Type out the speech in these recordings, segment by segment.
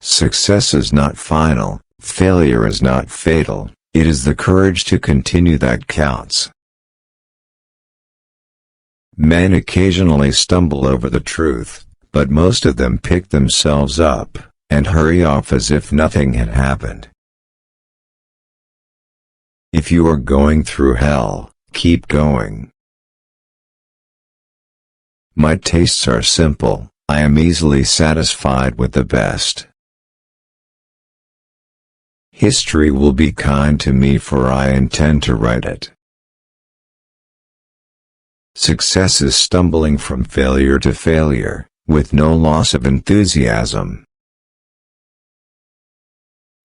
Success is not final, failure is not fatal, it is the courage to continue that counts. Men occasionally stumble over the truth, but most of them pick themselves up and hurry off as if nothing had happened. If you are going through hell, keep going. My tastes are simple, I am easily satisfied with the best. History will be kind to me, for I intend to write it. Success is stumbling from failure to failure, with no loss of enthusiasm.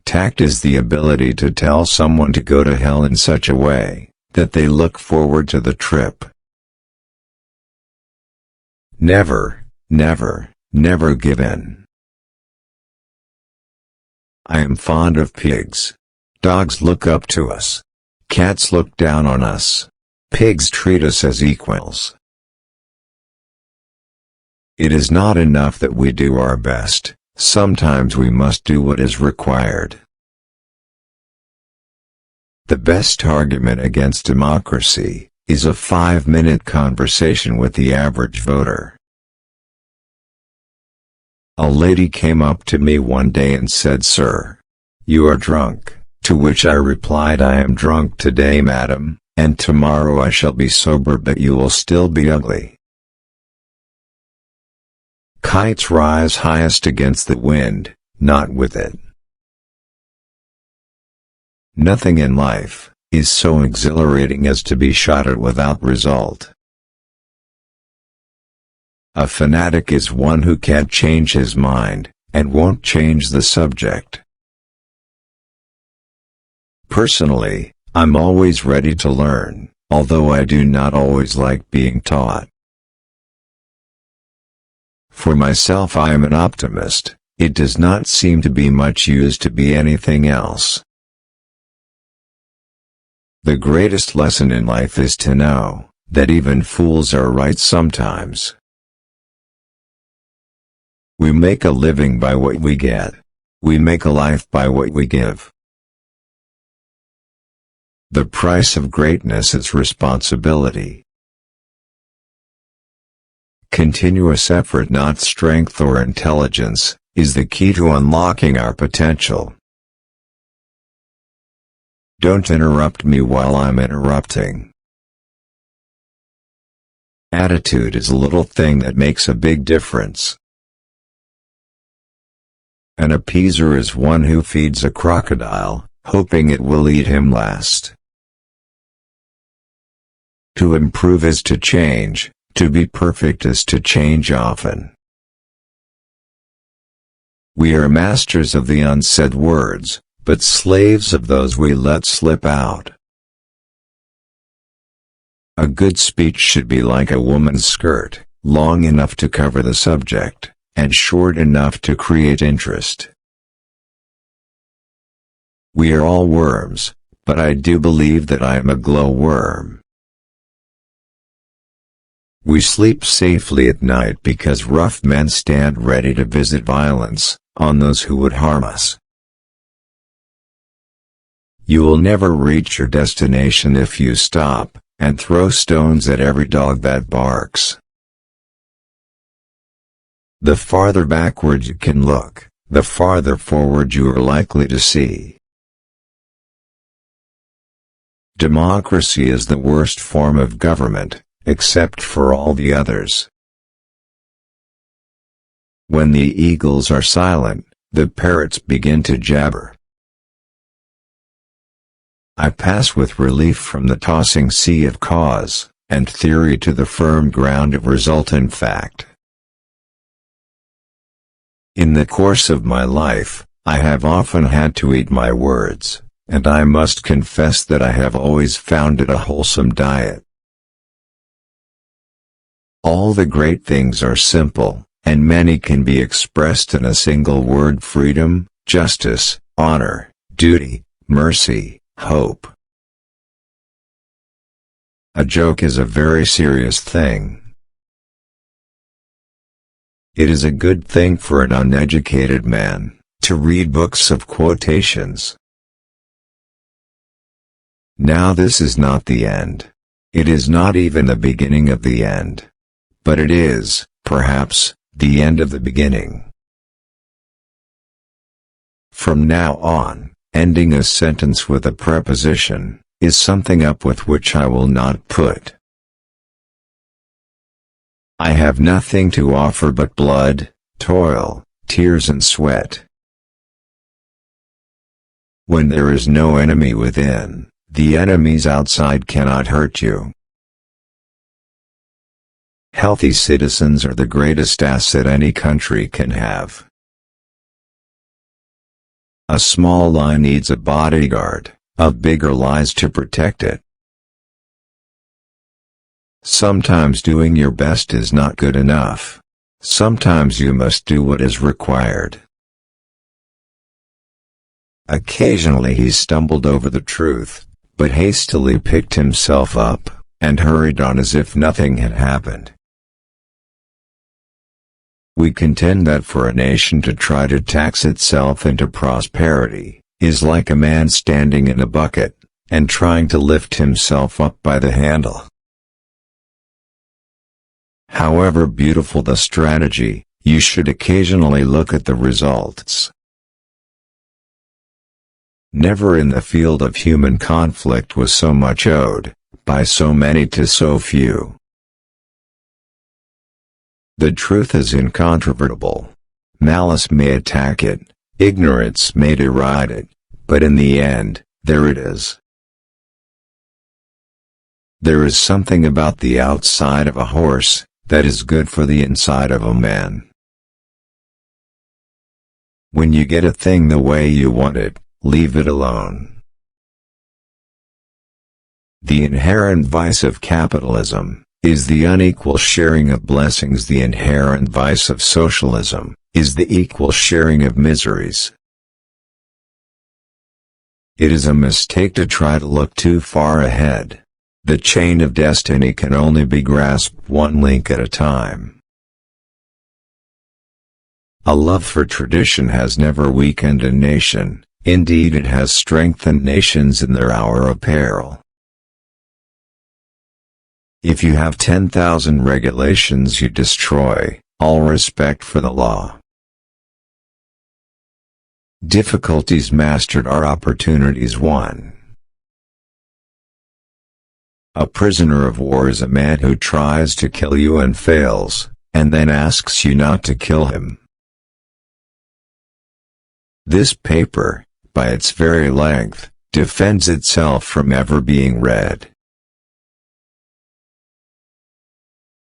Tact is the ability to tell someone to go to hell in such a way that they look forward to the trip. Never, never, never give in. I am fond of pigs. Dogs look up to us. Cats look down on us. Pigs treat us as equals. It is not enough that we do our best, sometimes we must do what is required. The best argument against democracy is a 5-minute conversation with the average voter. A lady came up to me one day and said, "Sir, you are drunk," to which I replied, "I am drunk today, madam, and tomorrow I shall be sober, but you will still be ugly." Kites rise highest against the wind, not with it. Nothing in life is so exhilarating as to be shot at without result. A fanatic is one who can't change his mind, and won't change the subject. Personally, I'm always ready to learn, although I do not always like being taught. For myself, I am an optimist. It does not seem to be much use to be anything else. The greatest lesson in life is to know that even fools are right sometimes. We make a living by what we get. We make a life by what we give. The price of greatness is responsibility. Continuous effort, not strength or intelligence, is the key to unlocking our potential. Don't interrupt me while I'm interrupting. Attitude is a little thing that makes a big difference. An appeaser is one who feeds a crocodile, hoping it will eat him last. To improve is to change, to be perfect is to change often. We are masters of the unsaid words, but slaves of those we let slip out. A good speech should be like a woman's skirt, long enough to cover the subject, and short enough to create interest. We are all worms, but I do believe that I am a glowworm. We sleep safely at night because rough men stand ready to visit violence on those who would harm us. You will never reach your destination if you stop and throw stones at every dog that barks. The farther backward you can look, the farther forward you are likely to see. Democracy is the worst form of government, except for all the others. When the eagles are silent, the parrots begin to jabber. I pass with relief from the tossing sea of cause and theory to the firm ground of resultant fact. In the course of my life, I have often had to eat my words, and I must confess that I have always found it a wholesome diet. All the great things are simple, and many can be expressed in a single word: freedom, justice, honor, duty, mercy, hope. A joke is a very serious thing. It is a good thing for an uneducated man to to read books of quotations. Now this is not the end. It is not even the beginning of the end. But it is, perhaps, the end of the beginning. From now on, ending a sentence with a preposition is something up with which I will not put. I have nothing to offer but blood, toil, tears and sweat. When there is no enemy within, the enemies outside cannot hurt you. Healthy citizens are the greatest asset any country can have. A small lie needs a bodyguard of bigger lies to protect it. Sometimes doing your best is not good enough. Sometimes you must do what is required. Occasionally he stumbled over the truth, but hastily picked himself up, and hurried on as if nothing had happened. We contend that for a nation to try to tax itself into prosperity, is like a man standing in a bucket, and trying to lift himself up by the handle. However beautiful the strategy, you should occasionally look at the results. Never in the field of human conflict was so much owed, by so many to so few. The truth is incontrovertible. Malice may attack it, ignorance may deride it, but in the end, there it is. There is something about the outside of a horse that is good for the inside of a man. When you get a thing the way you want it, leave it alone. The inherent vice of capitalism is the unequal sharing of blessings. The inherent vice of socialism is the equal sharing of miseries. It is a mistake to try to look too far ahead. The chain of destiny can only be grasped one link at a time. A love for tradition has never weakened a nation, indeed it has strengthened nations in their hour of peril. If you have 10,000 regulations, you destroy all respect for the law. Difficulties mastered are opportunities won. A prisoner of war is a man who tries to kill you and fails, and then asks you not to kill him. This paper, by its very length, defends itself from ever being read.